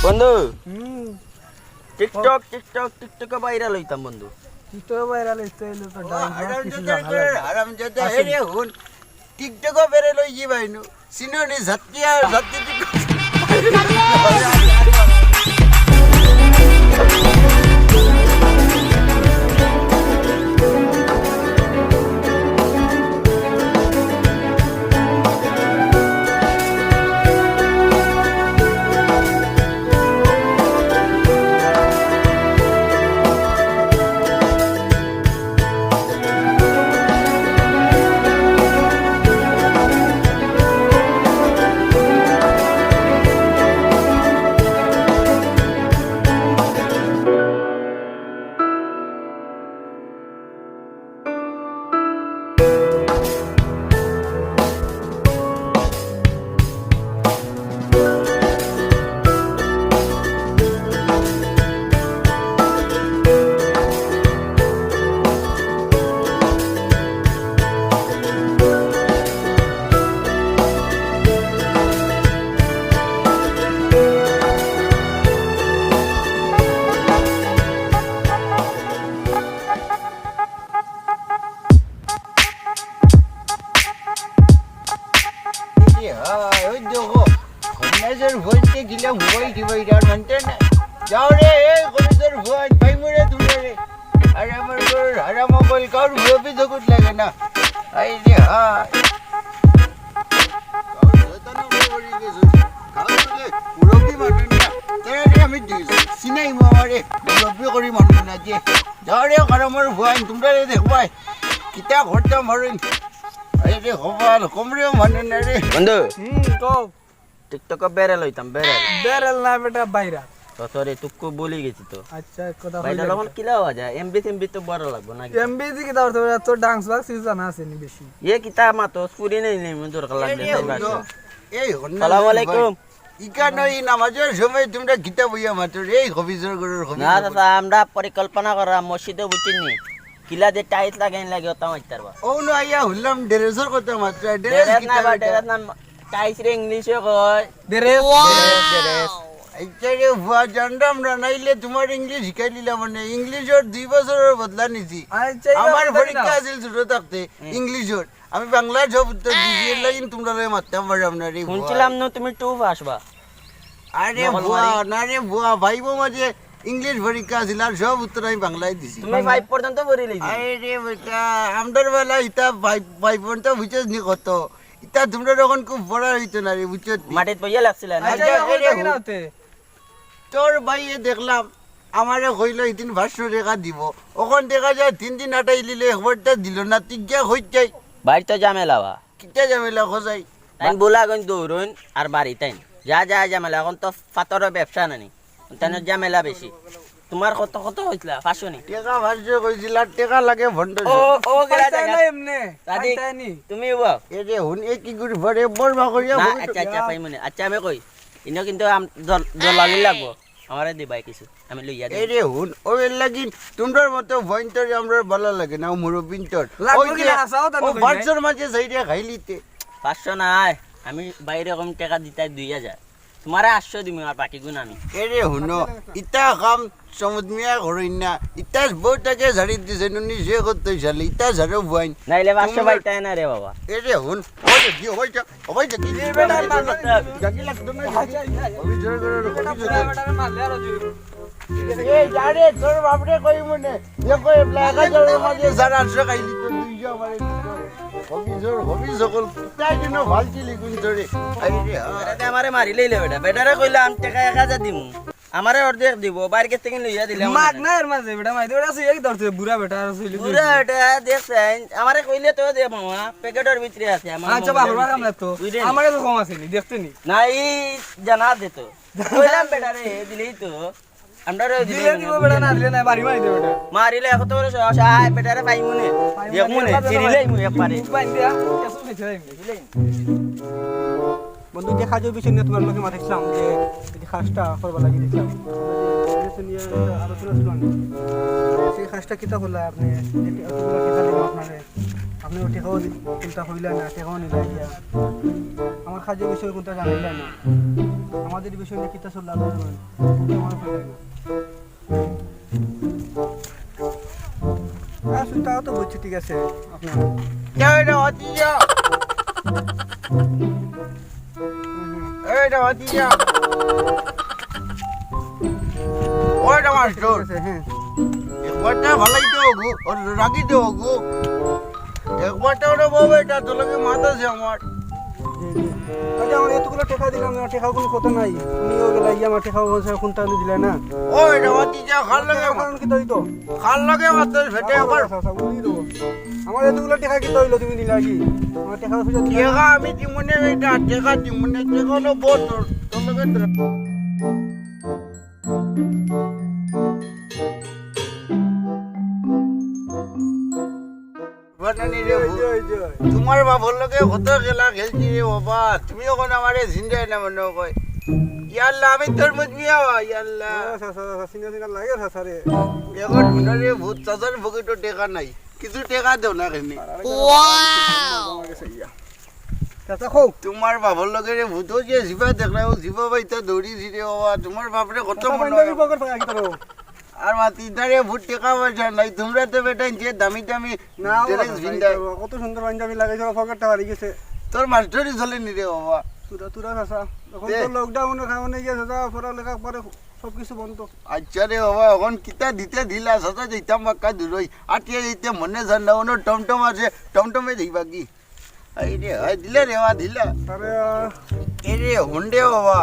বন্ধু টিকটকে ভাইরাল হইতাম বন্ধু। টিকটকে ভাইরাল হইতে হইলে তো হারামজাদা হেরে হুন টিকটকে ভাইরাল হই জি ভাইনু সিনোনি ঝটকিয়া ঝটকি ওই দেখো কন্যাসের ভোজতে গিলা ভুয়াই দিবাই আর মানতে না যাও রে এই কবিতার ভুয়াই ভাই মরে তুমি রে আর আমার আর মোবাইল কার ভুয়াবি জগৎ লাগে না এই রে হাই আমি চিনাই মারে মুরব্বী করি মানুষ না যে যাও রে কারমার ভুয়াই তোমরা দেখবাই কিতা ঘরটা মারেন আরে হবাল কমরেও মানে না রে বন্ধু তো টিকটকে ভাইরাল হইতাম ভাইরাল না বেটা ভাইরাল তো সরি তুকু বলি গেছি তো। আচ্ছা কথা ভাইরাল এখন কিলা হওয়া যায় এমবি তো বড় লাগবে না এমবিজি কি দাও তো ডান্স বাক সিজন আছে নি বেশি এ কিতা মা তো পুরি নেই নেই মন দরকার লাগবে তাই বাকি এই আসসালামু আলাইকুম ইকানো এই নামাজের সময় তোমরা গীতা বইয়া মাত্র এই হবিজর গরুর হবি না দাদা আমরা পরিকল্পনা করা মসজিদে বুঝিনি কিলা যে টাইলস লাগাইন লাগে ওটা মারতারবা ও না আইয়া হইলাম ড্রেসের কথা মাত্র ড্রেস ড্রেস না গীতা বা ড্রেস না টাইলস রে ইংলিশে কয় ড্রেস ড্রেস আচ্ছা রে ভুয়া জানতাম না নাইলে তোমার ইংলিশ শিখাই দিলাম মানে ইংলিশের 2 বছরের বদলা নিছি আচ্ছা আমার পরীক্ষা আছিল ছোট থাকতে ইংলিশের আমি বাংলা সব উত্তর দিছি এর লাগি তোমরা মারতাম পারলাম না রে শুনছিলাম না তুমি টু আসবা আরে ভুয়া না রে ভুয়া ভাইবো মাঝে ইংলিশ পরীক্ষা আছিল আর সব উত্তর আমি বাংলায় দিছি তুমি 5 পর্যন্ত পড়ি লইছি আরে বেটা আমদার বেলা ইতা ভাই পর্যন্ত বুঝছস নি কত ইতা তোমরা যখন খুব বড় হইতো না রে বুঝছস মাটিত বইয়া লাগছিল না আচ্ছা তোর ভাইয়ে দেখলাম আমারে কইলো ইদিন 500 টাকা দিব ওখান দেখা যায় 3 দিন আটাই লিলে একবারটা দিল না তিগা হই যাই বাড়ি তো ঝামেলা বা কিটা ঝামেলা খোঁজাই তাই বলা গন দৌড়ুন আর বাড়ি তাই যা ঝামেলা এখন তো ফাতরের ব্যবসা নানি তাই ঝামেলা বেশি তোমার কত কত হইছিল 500 নি টাকা 500 কইছিল টাকা লাগে ভন্ড ও গেলা পয়সা জায়গা নাই এমনে দাদি পাইতানি তুমি বাবা এ যে হুন এ কি করে ভরে বড় করিয়া না আচ্ছা পাই মনে আচ্ছা আমি কই ইনো কিন্তু দলালি লাগবো আমারে দিবাই কিছু আমি লইয়া এই দিই রে হুন ওই লাগি তোমরার মতো ভয়ন্তর আমরা ভালো লাগে না মুরবিন্তর লাগবে কি না আসাও তা ও 500 মাঝে সাইডে খাইলিতে 500 নাই আমি বাইরে কম টাকা দিতাই 2000 তোমারে 800 দিমু আর বাকি গুণ আমি এরে হুনো ইতা কাম সমুদ্মিয়া করই না ইতা বউটাকে ঝাড়ি দিছে নুনি যে করতে চালে ইতা ঝাড়ো বইন নাইলে 500 বাইতাই না রে বাবা এরে হুন ওই কি ওই কি বেটা জাকি লাগতো না ওই জোর করে বেটা মারলে আর জুই এই জারে তোর বাপরে কই মনে দেখো ব্ল্যাক জোর মাঝে সারা আটশো খাইলি তো দুইশো আমারে হবি সকল তাই জন্য ভালছি লিখুন ধরে আরে বেটাতে আমারে মারি লইলে বেটারে কইলাম টাকা 1000 দিমু আমারে অর্ধেক দিব বাইরে কে থেকে লইয়া দিলাম মাগ না এর মাঝে বেটা মাইতে বেটা সুই ধরছে বুড়া বেটা আর সুইলি পুরা এটা দেখছেন আমারে কইলে তো দে মামা প্যাকেটের ভিতরে আছে আমার আচ্ছা বাবা কাম লাগতো আমারে তো কম আছে নি দেখতেনি নাই জানা দিত কইলাম বেটারে দিলেই তো আমরা দিলে দিব বেটা না দিলে না বাড়ি মাইতে বেটা মারিলে কত বড় সহায় বেটারে পাই মনে দেখ মনে চিরিলেই মু একবারে পাই দিয়া কেসু নেছে দিলে বন্ধু দেখা যাবে বিষয় নিয়ে তোমার লোকে মাথায় দেখলাম যে এই খাসটা করবা লাগি দেখলাম নিয়ে আলোচনা ছিল সেই খাসটা কিতা হলো আপনি এতগুলো কিতা দিব আপনারে আপনি ওটি খাও চিন্তা হইলা না টেকাও নিলা দিয়া আমার খাদ্য বিষয় কোনটা জানাইলা না আমাদের বিষয় নিয়ে কিতা চললে আলোচনা হয় মনে পড়ে না হ্যাঁ তাও তো বুঝছি ঠিক আছে আপনার এটা হতিজা এটা হতিজা ওইটা মাস্টার ঠিক আছে হ্যাঁ একবারটা ভালাই তো গো আর রাগি তো গো একবারটা ওটা বাবা এটা তো লাগে মাথা আছে আমার আচ্ছা আমার এতগুলো টাকা দিলাম না টাকা কোনো কথা নাই তুমিও গেলা ইয়া আমার টাকা কোনটা দিলে না ওইটা হতিজা খাল লাগে কারণ কি তৈরি তো খাল লাগে মাথা ফেটে আবার আমার এতগুলো টাকা কি তৈরি তুমি দিলা কি আমার টাকা পয়সা দিলা টেকা আমি জীবনে এটা টেকা জীবনে টেকা হলো বহুত তোর লগে তোমার বাবুর লগে কত খেলা খেলছি রে বাবা তুমিও কোন আমারে জিন্দাই না মনে কয় ইয়াল্লা আমি তোর মুজমিয়া ইয়াল্লা সিনা সিনা লাগে সাসারে এখন মনে ভূত চাচার পকেটে টেকা নাই কিছু টেকা দেও না কেন চাচা খো তোমার বাবুর লগে রে ভূত যে জিবা দেখলাম জিবা ভাই তো দৌড়িছি রে বাবা তোমার বাপরে কত মনে হয় পকেট পাকা কি করো আর মাতি দাঁড়িয়ে ভূত টেকা পয়সা নাই তোমরা তো বেটা যে দামি দামি না ড্রেস ভিন্দাই কত সুন্দর পাঞ্জাবি লাগাইছো পকেটটা হারিয়ে গেছে তোর মাস্টারই চলেনি রে বাবা তুরা তুরা চাচা এখন তো লকডাউনে খাওয়ানে গিয়ে চাচা পড়ালেখা পরে সব কিছু বন্ধ আচ্ছা রে বাবা এখন কিতা দিতে দিলা সাথে যেতাম বাক্কা দূরই আটিয়া যেতে মনে জান না ওনো টমটম আছে টমটমে যাইবা কি এই রে হয় দিলে রে বা দিলা আরে এই রে হুন্ডে বাবা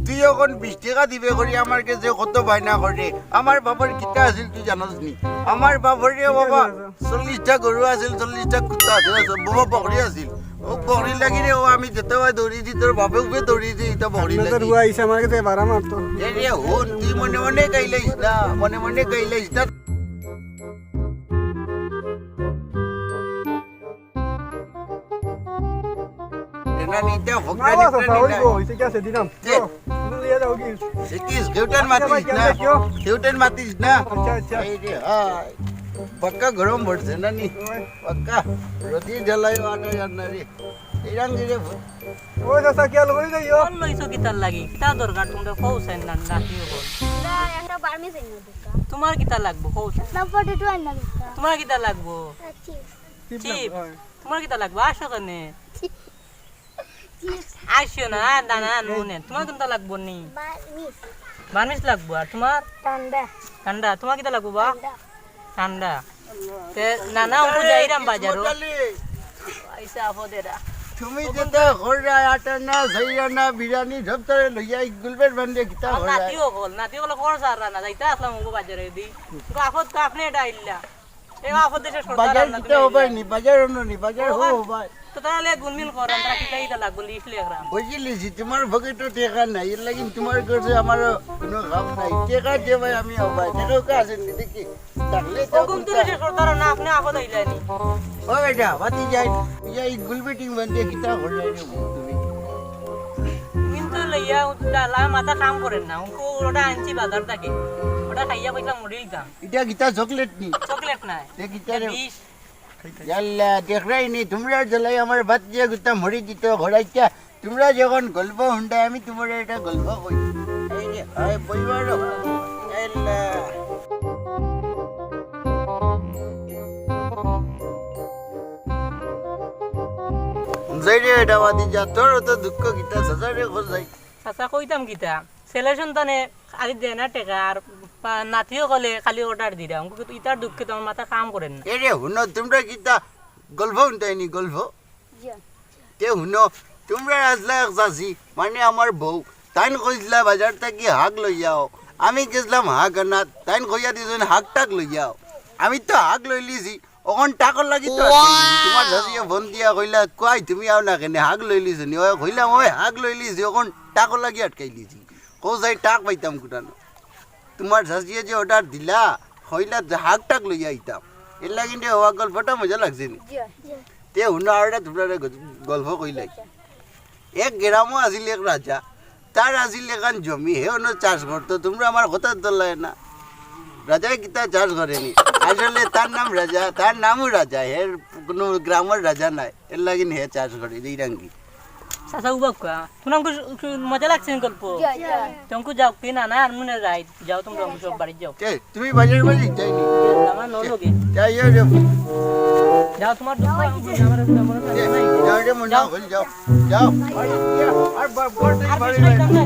তুই এখন 20 টাকা দিবে করি আমার কাছে কত বায়না করে আমার বাবার কিতা আছিল তুই জানোস নি আমার বাবার রে বাবা 40টা গরু আছিল 40টা কুত্তা আছিল বাবা বকরি আছিল ও বকরি লাগি রে ও আমি যেতে হয় দৌড়িছি তোর বাপে উপরে দৌড়িছি এটা বকরি তো লাগি রুয়া আইছে আমার কাছে বারা মারতো এই রে হন তুই মনে মনে গাইলাইস না মনে মনে গাইলাইস না না নিতে ফকরা না চাচা নিতে ওই গো হইছে কি আছে দিলাম দে। তুমি লিয়ে যাও কি সিকিস কেউটেন মাতিস না কেউটেন মাতিস না আচ্ছা আচ্ছা এই রে হাই পক্কা গরম পড়ছে না নি পক্কা রোদি জ্বালাইও আটা জানা রে এইরাম দিরে ওই চাচা কি আলো করে যাইও কল লইছো কিতার লাগি কিতা দরকার তোমরা কৌছেন না নাতিও কল না একটা বার্মিস এনে দিকা তোমার কিতা লাগবো কৌছেন না পটেটো এনে দিকা তোমার কিতা লাগবো চিপস চিপ তোমার কিতা লাগবো আসো কেনে চিপস আসিও না দানা নুনে তোমার কোনটা লাগবো নি বার্মিস বার্মিস লাগবো আর তোমার ঠান্ডা ঠান্ডা তোমার কিতা লাগবো বা ঠান্ডা তে নানা অঙ্ক যাইরাম বাজারও আইসা আফো দেরা তুমি যেটা ঘররা আটা না সাইরা না বিরিয়ানি ঢপতরে লইয়া গুলবের বান্দে কিতা আর ঘররা নাতিও কল কর সারা না যাইতা আসলাম অঙ্ক বাজারে দি তো আফত তো আপনি এটা আইলা এই আফত দেশে সরকার বাজার না কিতা হবে নি বাজার নি বাজার হো ভাই তো তাহলে গুনমিন করেন তারা কিতা ইতা লাগবো লিস্ট লেখরাম বুঝলিছি তোমার ভগেটো টেকা নাই এর লাগি তোমার কাছে আমার কোনো কাম নাই টেকা যে ভাই আমি ভাই টেকা কা আছে দেখি থাকলে তো হুকুম তো দেশে সরকার না আপনি আফত আইলানি ও বেটা বাতি যাই এই গুলবেটিং বান্দে কিতা ঘররা রে তুমি কিন্তু লইয়া ডালা মাথা কাম করেন না উনকো ওটা আনছি বাজার থেকে ওটা খাইয়া পয়সা মরিল দাম এটা কিতা চকলেট নি চকলেট নাই এ কিতা রে বিষ ইয়াল্লা দেখরাই নি তোমরা জ্বালাই আমার ভাত দিয়ে গুতা মরি দিত ঘোড়াইটা তোমরা যখন গল্প হুন্ডায় আমি তোমার এটা গল্প কই এই যে আয় পরিবার ইয়াল্লা যাই রে এটা বাদি যা তোর তো দুঃখ কিতা সাজারে ঘর যাই চাচা কইতাম কিতা ছেলে সন্তানে খালি দেয় না টেকা আর নাতিও কলে খালি অর্ডার দিরা উনকো ইতার দুঃখে তোমার মাথা কাম করেন না এ রে হুনো তোমরা কিতা গল্প হুন্ডাই নি গল্প জি তে হুনো তোমরা আসলা এক চাষি মানে আমার বউ তাইন কইসলা বাজার থেকে হাক লইয়াও আমি গেছিলাম হাক আনা তাইন কইয়া দিয়েছেন হাক টাক লইয়াও আমি তো হাক লই লিছি ওখান টাকর লাগি তো তোমার চাষিয়ে ফোন দিয়া কইলা কই তুমি আও না কেন হাক লই লিছি নি ওই কইলাম ওই হাক লই লিছি ওখান টাকর লাগি আটকাই লিছি কো যাই টাক পাইতাম কুটানো তোমার চাষিয়ে যে অর্ডার দিলা কইলা হাক টাক লইয়া আইতাম এর লাগি হওয়া গল্পটা মজা লাগছে নি জি তে হুনো আর তোমরা গল্প কইলাই এক গ্রামও আছিল এক রাজা তার আছিল এখান জমি হে অন্য চাষ করতো তোমরা আমার কথা তোলায় না রাজায় কিতা চাষ করেনি আসলে তার নাম রাজা তার নামও রাজা হের কোনো গ্রামের রাজা নাই এর লাগিন হে চাষ করে এই রাঙ্গি চাচা উবাক কোয়া তোমাকে মজা লাগছে গল্প জিয়া তোমাকে যাও কি না না আর মনে যাই যাও তোমরা সব বাড়ি যাও কে তুমি বাজার বাড়ি যাইনি আমার নলগে যাইও রে যাও তোমার দুঃখ আমার যাও রে মনা হল যাও যাও আর বড় বাড়ি যাও না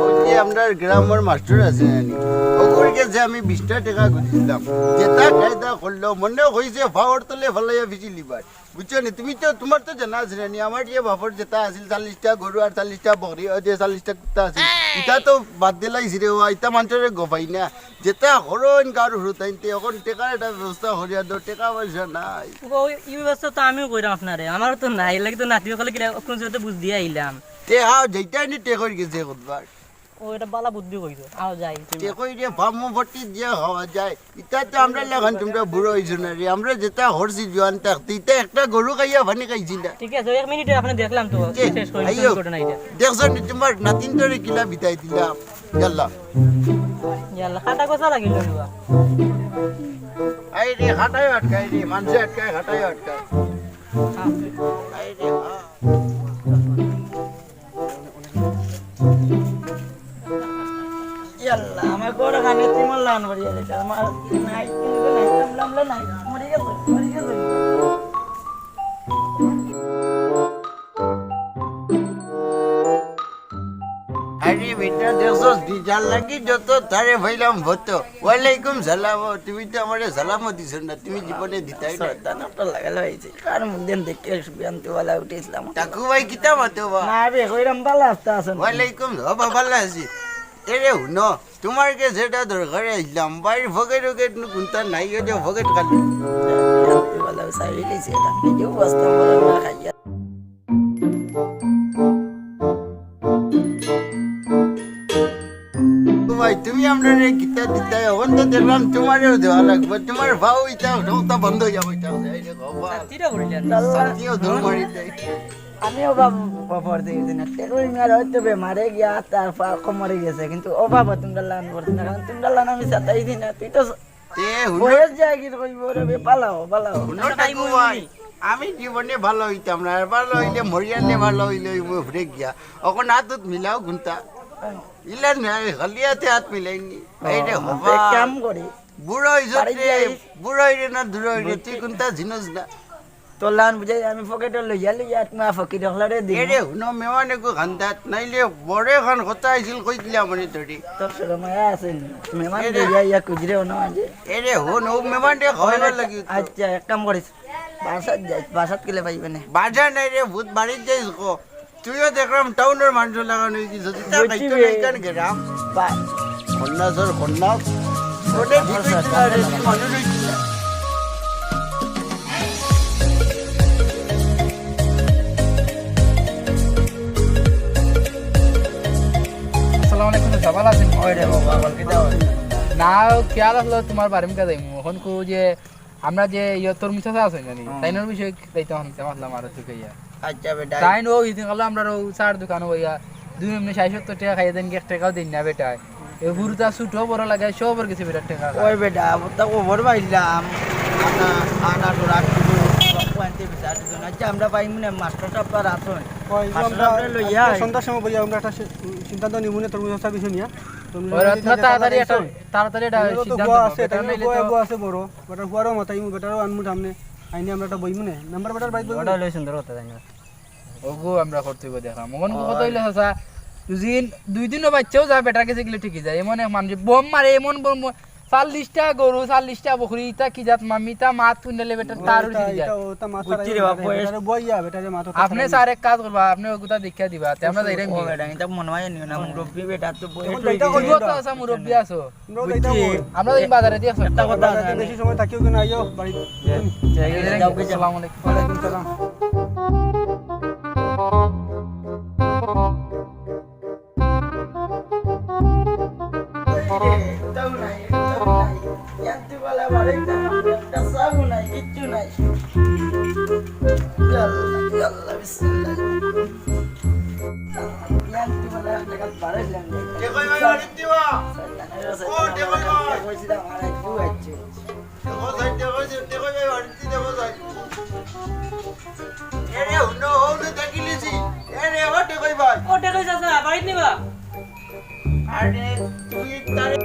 ওই যে আমরা গ্রামের মাস্টার আছে জানি ওর কাছে আমি 20 টাকা গুছিলাম যেটা কায়দা করলো মনে হইছে ফাওয়ার তলে ফলাইয়া বিচি লিবার বুঝছো নি তুমি তো তোমার তো জানা আছে জানি আমার যে বাপর যেটা আছিল 40টা গরু আর 40টা বকরি আর যে 40টা কুত্তা আছে এটা তো বাদ দিলাইছি রে এটা মানুষের গপাই না যেটা হরন কার হুতাইতে এখন টাকার একটা ব্যবস্থা করিয়া দো টাকা পয়সা নাই এই ব্যবস্থা তো আমিও কইরাম আপনারে আমার তো নাই লাগে তো নাতিও কলে কি কোন সাথে বুঝ দিয়ে আইলাম তে হাও যেটা নি টেকর গেছে কতবার ও এটা বালা বুদ্ধি কইছো আও যাই টেকই রে ফার্ম ভর্তি দিয়ে হওয়া যায় এটা তো আমরা লাগান তোমরা বুড়ো হইছো না রে আমরা যেটা হরছি জোয়ান থাকতে এটা একটা গরু খাইয়া ভানি খাইছি না ঠিক আছে 1 মিনিটে আপনি দেখলাম তো শেষ করি আইয়ো। ঘটনা এটা দেখছো নি তোমার নাতিন তোরে কিলা বিতাই দিলাম ইয়াল্লা ইয়াল্লা কাটা কথা লাগিল নিবা আই রে হাঁটাই আটকাই রে মানুষ আটকায় হাঁটাই আটকায় আই রে ইয়াল্লা আমার বড় খানে তোমার লান ভরিয়া দিছে আমার নাই কিন্তু নাই লামলা নাই মরে গেছে আরে বেটা দেখছো দিজার লাগি যত তারে ভাইলাম ভতো ওয়ালাইকুম সালাম তুমি তো আমারে সালাম দিছ না তুমি জীবনে দিতাই না দানাটা লাগালো হয়েছে কার মধ্যে দেখে সুবিয়ান্তি ওয়ালা উঠেছিলাম টাকু ভাই কিতা মাতো বা না রে কইরাম বালা আসতে আসেন ওয়ালাইকুম ও বাবা আছি এরে হুনো তোমার কে যেটা দরকার আইলাম বাইর ফকেট ফকেট কোনটা নাই যে ফকেট খালি ওয়ালা সাইড দিছে এটা নিজেও বস্তা মরে না খাইয়া ভাই তুমি আমরা রে কিতা দিতাই এখন তো দেখলাম তোমারও দেওয়া লাগবে তোমার ভাও ইটা ঢোকটা বন্ধ হয়ে যাবে এটা এই রে বাবা তিরা করিলেন সাথীও দৌড় মারি দেয় আমিও বাবার দিয়েছি না তেরোই মেয়ার হয়তো বেমারে গিয়া তার কমরে গেছে কিন্তু অভাব তোমরা লান করতে না কারণ তোমরা লান আমি সাতাই দিই না তুই তো তে হুনো বয়স যায় কি কইব রে পালাও হুনো টাকু ভাই আমি জীবনে ভালো হইতাম না আর ভালো হইলে মরিয়ানে ভালো হইলে ঘুরে গিয়া এখন হাতত মিলাও ঘুমতা ইলা নাই হলিয়াতে হাত মিলাইনি এই রে বাবা কাম করি বুড়ো হইছো রে বুড়ো হইরে না দূর হইরে তুই কোনটা জিনিস না তোর লান বুঝাই আমি পকেটে লইয়া লইয়া তুমি ফকির হলারে দিই এরে হুনো মেমানে কো খান্দাত নাইলে বড়ে খান কথা আইছিল কই দিলা মনে তোরি তোর সময় আছে মেহমান লইয়া ইয়া কুজরে না যে এরে হুন ও মেমান দে খাওয়াইবার লাগি আচ্ছা এক কাম করিস বাসাত যাই বাসাত গেলে পাইবে না বাজার নাই রে ভূত বাড়ির যাইস কো তুইও দেখলাম টাউনের মানুষ লাগানো হইছিস তা খাইতো নাই কান গেরাম বাই কন্যাসর কন্যা ওরে দিতে রে মানুষ হইছিস আসসালামু আলাইকুম সবাই আছেন ওই রে বাবা বলকে দাও না খেয়াল আসলো তোমার বাড়ির কাছে এখন কো যে আমরা যে তরমুজ চাষা আছে জানি তাইনোর বিষয়ে দাইতে আসলাম আর তুই কইয়া আচ্ছা বেটা তাইন ও ইদিন হলো আমরা ও চার দোকান হইয়া 270 টাকা খাইয়া দেন 1 টাকাও দিন না বেটা এ গুরুটা ছুটো বড় লাগে সবর কিছু বেটা টাকা ওই বেটা তা ওভার পাইলাম আনা আনা তো রাখ কোয়ান্টি বিচার দিন আচ্ছা আমরা পাইম না মাস্টার সাহেব আর আসুন মাস্টার সাহেব লইয়া সন্ধ্যার সময় বলি আমরা একটা সিদ্ধান্ত নিমুনে তরমুজ চাষা বিষয় নিয়ে ওরা তাড়াতাড়ি এটা সিদ্ধান্ত আছে আছে বড় বেটার হুয়ারও মাথায় বেটারও আনমু সামনে আইনি আমরা একটা বইমু না নাম্বার বেটার বাইক ওটা লই সুন্দর হতে জানি ওগো আমরা করতে গো দেখলাম মগন কত হইলে হাসা দুদিন 2 দিনও বাচ্চাও যায় বেটার কাছে গেলে ঠিকই যায় এমন এক মানুষ বম মারে এমন বম 40টা গরু 40টা বকরি তা কি জাত মামিতা মাত তুনলে বেটার তার উঠে যায় ওটা মাথা বেটার বইয়া বেটারে মাথা আপনি স্যার এক কাজ করবা আপনি ওগুতা দেখা দিবা তে আমরা যাইরাম ও বেটা এটা মনে হয় নিও না মুরব্বি বেটা তো বই কইবো তো আসা মুরব্বি আছো আমরা এই বাজারে দিয়ে একটা কথা বেশি সময় থাকিও কিনা আইও বাড়ি আসসালামু আলাইকুম ওয়ালাইকুম সালাম তাও নাই ইয়ান্তি বলা বাড়ি না একটা সাগু নাই কিচ্ছু নাই আল্লাহ বিসমিল্লাহ ইয়ান্তি বলা একটা বাড়ি লাগে দেখো ভাই বাড়ি দিবা ও দেখো ভাই কইছিলা আমার একটু আছে দেখো ভাই বাড়ি দেখো ভাই আরে তুমি তারে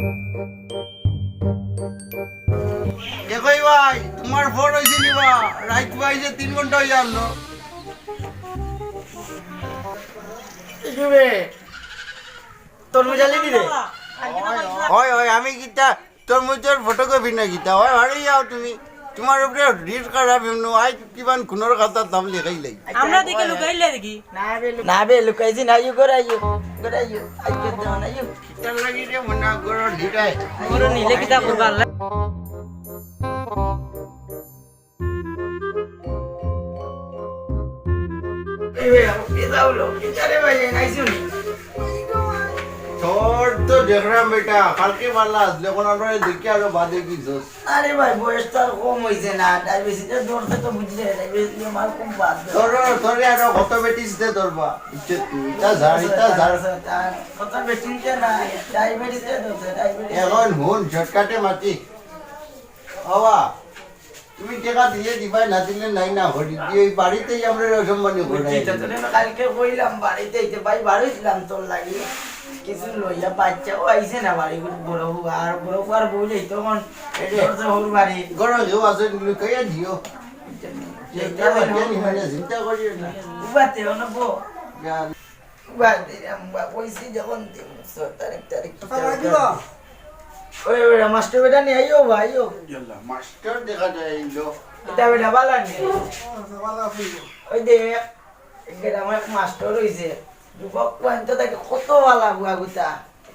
দেখই ভাই তোমার ফোন হইছে নিবা রাইট ভাই যে 3 ঘন্টা হই গেল ইজুবে তরমুজ আলি দি রে হয় হয় আমি কিতা তোর মুজর ফটোকপি না কিতা হয় আরে যাও তুমি তোমার উপরে রিড করা বিমনো আই কিবান কুনর কথা দাম লেখাই লাই আমরা দেখে লুকাইলে দেখি না বে লুকাইছি না ইউ গরাইও আইকে দাও না ইউ কিতার লাগি রে মনা করো ঢিটাই মোর নিলে কিতা করবা আল্লাহ এই বে এদাউলো কিতারে ভাই নাইছুনি তোর তো দেখলাম বেটা কালকে মারলা আসলে কোন আমরা দেখি আরো বাদে কি জোস আরে ভাই বয়স তো আর কম হইছে না ডায়াবেটিসের দরতে তো বুঝলে ডায়াবেটিস আমার খুব বাদ তোর তোরে আরো কত বেটিস দে ধরবা ইচ্ছে তুই তা ঝাড় কত বেটিনতে না ডায়াবেটিস এর দরতে ডায়াবেটিস এখন হুন ঝটকাটে মাটি বাবা তুমি টাকা দিয়ে দিবাই না দিলে নাই না হরি দিয়ে বাড়িতেই আমরা অসম্মানী বুঝছি ঘুরাই তো তোরে কালকে কইলাম বাড়িতে এইতে ভাই বাড়িছিলাম তোর লাগি কিছু লইয়া বাচ্চাও আইছে না বাড়ি বড় আর বউ যাই তখন এটা হল বাড়ি গরম কেউ আছে লুকাইয়া দিও চিন্তা করিয়া নি মানে চিন্তা করিও না উবাতে না বউ যা উবাতে আমরা কইছি যখন 3 তারিখ ওই মাস্টার বেটা নিয়ে আইও ভাইও ইয়াল্লা মাস্টার দেখা যায় লো এটা বেটা বালা নি ওই দেখ এখানে আমার মাস্টার হইছে যুবক পয়েন্ট থেকে কত বালা গুয়া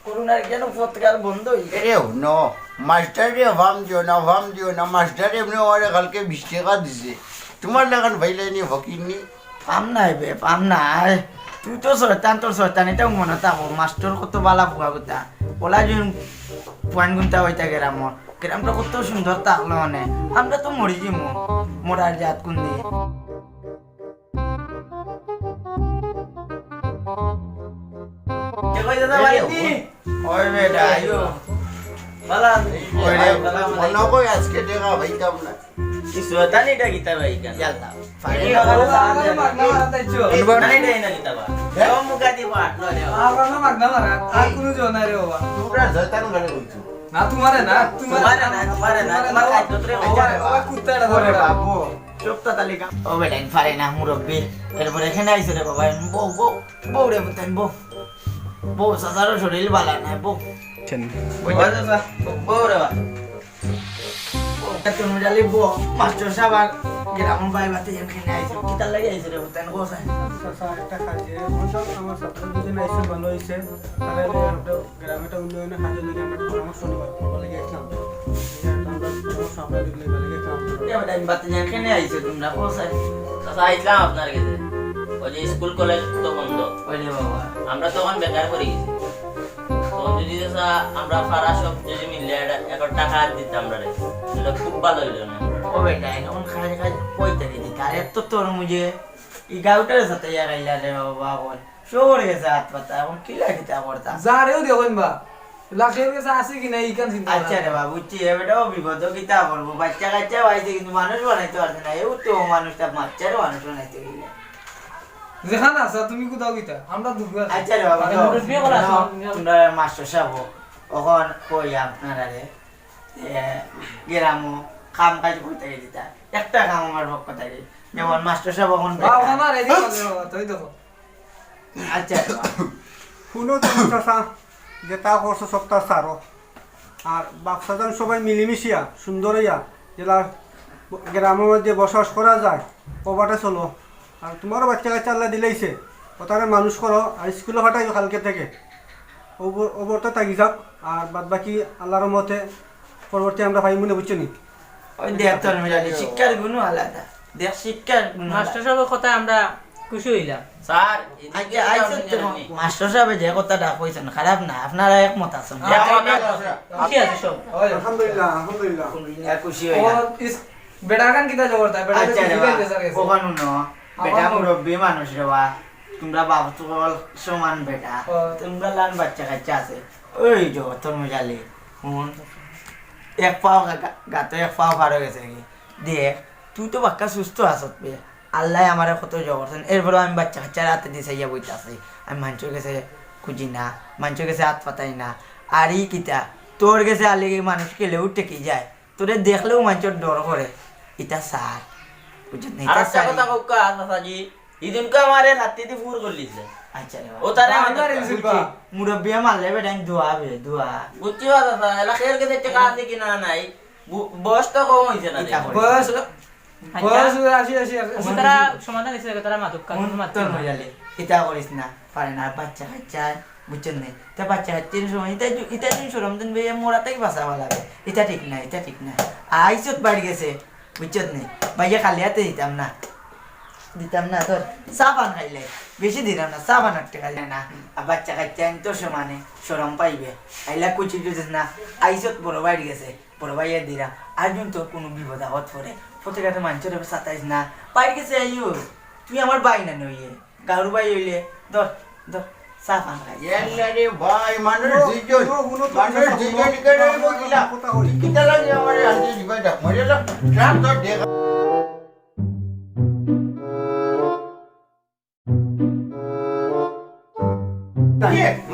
করোনার কেন পত্রিকার বন্ধ হইছে এরে নো মাস্টার রে ভাম দিও না মাস্টার এমনি ওরে কালকে 20 টাকা দিছে তোমার লাগান ভাইলাইনি ফকিরনি পাম নাই তুই তো শয়তান তোর শয়তান এটাও মনে থাকো মাস্টার কত বালা গুয়া ওলা যখন পয়েন্ট গুনতা হইতা গ্রামটা কত সুন্দর থাকলো মানে আমরা তো মরি যাবো মরার জাত কোন দিয়ে ওই বেটা আইও বালা মনে কই আজকে টাকা ভাইতাম না কি শয়তান এটা কিতা ভাই কেন ইয়াল্লা ফাইল মুখা দিব আটলো রে তোমরা জয়তান ঘরে কইছো না তোমারে না তোমারে না তোমার কাজরে কুত্তাটা ওরে বাবু চুপটা তালিকা ও বেটা ফারে না মুরব্বি এরপর এখানে আইছে রে বাবা বউ রে বুতেন বউ সাজারো শরীর বালা না বউ বউ রে বা তুমি জালি বউ মাস্টার সাহেব গ্রাম ভাই বাতে এখানে আইছে কিতা লাগি আইছে রে বুতেন গোসাই একটা কাজে আমার ছাত্র দুজন আইসে ভালো হয়েছে তাহলে গ্রামেটা উন্নয়নে কাজে লেগে আমরা পরামর্শ নেওয়ার লেগে গেছিলাম পরামর্শ আমরা দিলে ভালো গেছিলাম এবারে বাতে এখানে আইছে তোমরা গোসাই চাচা আইছিলাম আপনার কাছে ওই যে স্কুল কলেজ তো বন্ধ ওরে বাবা আমরা তখন বেকার করে গেছি তখন যদি চাচা আমরা পাড়া সব যদি মিলে একটা টাকা দিতাম আমরা সেটা খুব ভালো হইল না ও বেটা এখন খাই কইতে দিদি কারে তো তোর মুঝে ই গাউটার সাথে ইয়া গাইলা রে বাবা বল শোর গেছে হাত পাতা এখন কি লাগিতা করতা যারেও দেখুন বা লাখের কাছে আছে কি না এইখান চিন্তা আচ্ছা রে বাবু বুঝছি এবারও বিপদ কিতা করবো বাচ্চা কাচ্চা পাইছে কিন্তু মানুষ বানাইতে পারছে না এও তো মানুষটা বাচ্চারও মানুষ বানাইতে গেলে যেখানে আছে তুমি কোথাও গিতা আমরা দুপুর আচ্ছা রে বাবু তোমরা মাস্টার সাহেব ওখন কই আপনারা রে গেরামো কাম কাজ করতে দিতা একটা কাম আমার পক্ষ থেকে যেমন মাস্টার সাহেব এখন বাবা রেডি করে তুই দেখো আচ্ছা শুনো তুমি চাষা যে তা করছো সপ্তাহ সারো আর বাপসাদান সবাই মিলিমিশিয়া সুন্দর হইয়া জেলা গ্রামের মধ্যে বসবাস করা যায় কবাটা চলো আর তোমারও বাচ্চা কাচ্চা আল্লাহ দিলেইছে ওটারে মানুষ করো আর স্কুলে ফাটাইও কালকে থেকে ওবরটা থাকি যাক আর বাদ বাকি আল্লাহর মতে পরবর্তী আমরা ভাই মনে বুঝছো নি ওই দেখ তোর মেজালি শিক্ষার গুণ আলাদা দেখ শিক্ষার গুণ মাস্টার সাহেবের কথা আমরা খুশি হইলাম স্যার আচ্ছা আইছে মাস্টার সাহেব যে কথাটা কইছেন খারাপ না আপনারা একমত আছেন খুশি আছে সব আলহামদুলিল্লাহ আলহামদুলিল্লাহ খুশি হইলাম বেটা কান কিতা জবরতা বেটা আচ্ছা রে কখনো ন বেটা মুরব্বী মানুষ রে বা তোমরা বাবা তো সমান বেটা তোমরা লান বাচ্চা কাচ্চা আছে ওই যে তোর মেজালি হুন এক পাও গাতে এক পাও পার হয়ে গেছে কি দেখ তুই তো বাক্কা সুস্থ আসত বে আল্লাহ আমার কত জবরছেন এরপরে আমি বাচ্চা কাচ্চা রাতে দিয়ে সাইয়া বইতে আসি আমি মানুষের কাছে খুঁজি না মানুষের কাছে হাত পাতাই না আর ই কিতা তোর কাছে আলে মানুষ কেলেও টেকে যায় তোরে দেখলেও মানুষের ডর করে ইটা সার বুঝত না আর ইটা একটা সার কথা কোকা চাচাজি ইদিনকে আমারে রাত্রিতে ফুর করলিছে আচ্ছা রে ও তারে মুরব্বী মারলে বেটা দোয়া বে দোয়া বুঝছি চাচা এলা খের কাছে টাকা আছে কিনা নাই বয়স তো কম হইছে না ইটা করে। বয়স তারা সমাধান দিছে তারা মাতুক তোর মজালে ইটা করিস না পারে না বাচ্চা কাচ্চা বুঝছেন না তা বাচ্চা কাচ্চার সময় ইটা দিন রমজান ভাইয়া মোরাতেই বাঁচাবা লাগে এটা ঠিক না এটা ঠিক না আইসত বাড়ি গেছে বুঝছত না ভাইয়া খালি হাতে দিতাম না তোর চা পান খাইলে বেশি দিলাম না চা পানার টাকা যায় না আর বাচ্চা কাচ্চা তোর সমানে সরম পাইবে আইলা কুচি টুচিস না আইসত বড় বাড়ি গেছে বড় ভাইয়া দিরা আজুন তোর কোনো বিপদ আপদ পরে প্রত্যেকটা মানুষের সাতাইস না পাই গেছে আইও তুই আমার বাই না নইয়ে গারু বাই হইলে ধর ধর চা পান খাই এল্লারে ভাই মানুষ দুইজন করে বকিলা কিটা লাগে আমারে আনতে দিবাই দা মরে না ট্রাক তো দেখা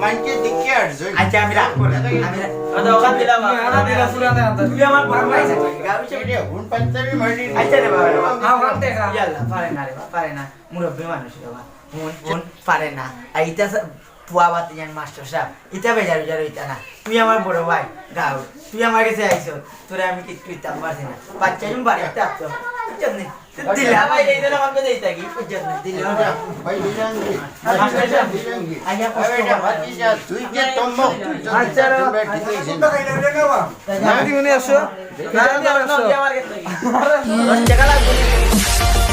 মানকে দেখে আর জয় আচ্ছা আমি রাগ করে আমি ওখান দিলাম তুই আমার বড় ভাই আছে গারু রে হুন পান্তারি মারি আচ্ছা রে বাবা ইয়াল্লা পারে না রে বাবা পারে না মুরব্বী মানুষ রে বাবা হুন পারে না আর ইটা পুয়া বাতি জান মাস্টার সাহেব ইটা বেজার বেজার হইতা না তুই আমার বড় ভাই গাও তুই আমার কাছে আইছ তোরে আমি কিছু দিতাম পারছি না বাচ্চা তুমি বাড়ি থাকতো বুঝলি দিলে ভাই এই দিন আমাকে দেই থাকি বুঝলি দিলে ভাই দিলাঙ্গি মাস্টার সাহেব আইয়া কষ্ট এটা বাতি যা তুই যে তম্মক আচ্ছা রে আমি আসো আমার কাছে 10 টাকা লাগবে